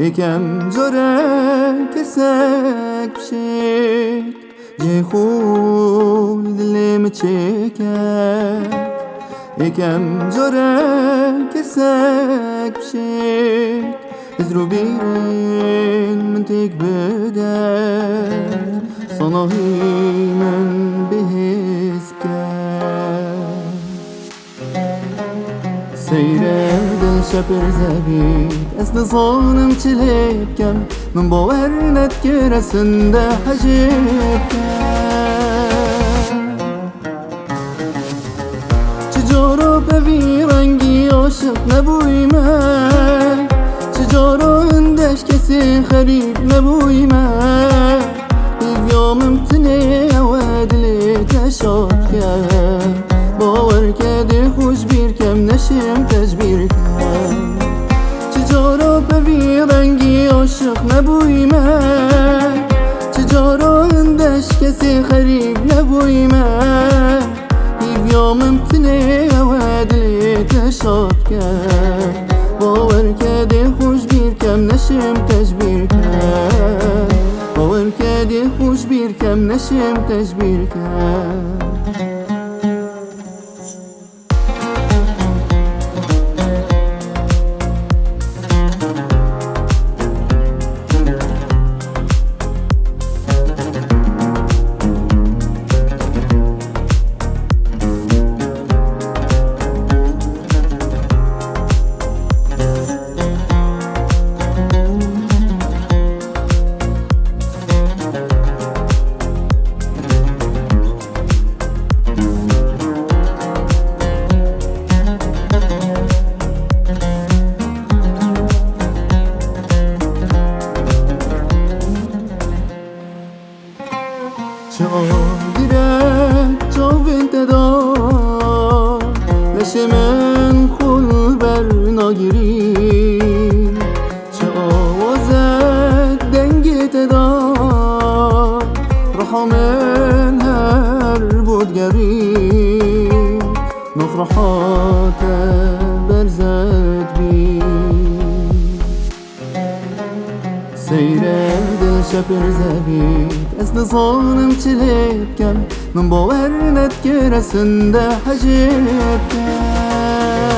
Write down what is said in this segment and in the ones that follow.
یکم جاره کسک بشید جی خول دلم چکد یکم جاره کسک بشید از رو بیرین من تک بدد صناهی من بحسب کرد سیره دل شپر زبید از نظانم چلب کم من باور ندکر اسنده حجب کرد چجارا بوی رنگی عاشق نبوی من چجارا اندش کسی خرید نبوی من بیامم تنه و دلی تشاد کرد باور کرده خوش بیر کم نشم تجبیر کرد چجارا بوی رنگی عاشق نبوی من چجارا اندش کسی خریب نبوی من بیامم تنه و دلی تشاد کرد باور کرده خوش بیر کم نشم تجبیر کرد باور کرده خوش بیر کم نشم تجبیر کرد چاگیرد چاوین تدار لشه من خل بر ناگیری چه آوازد دنگ تدار رحا من هر بودگری نفرحات برزد بی سیره دل شپر زبید از نظانم چلب کم من باور ندکر اسنده حجب کرد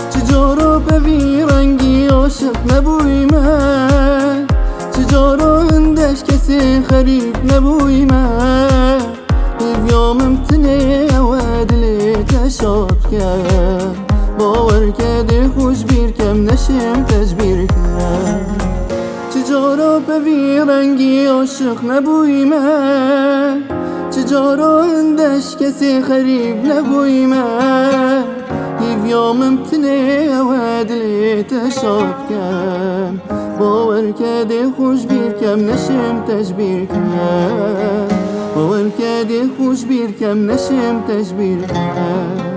چجارا بوی رنگی عاشق نبوی من چجارا اندش کسی خرید نبوی من بیامم تنه و دلی تشاد کرد باور کرده خوش بیر کم نشم تجبیر کرد چجارا بوی رنگی عاشق نبوی من چجارا اندش کسی خریب نبوی من بیامم تنه و دلی تشاد کرد باور کرده خوش بیر کم نشم تجبیر کرد باور کرده خوش بیر کم نشم تجبیر کرد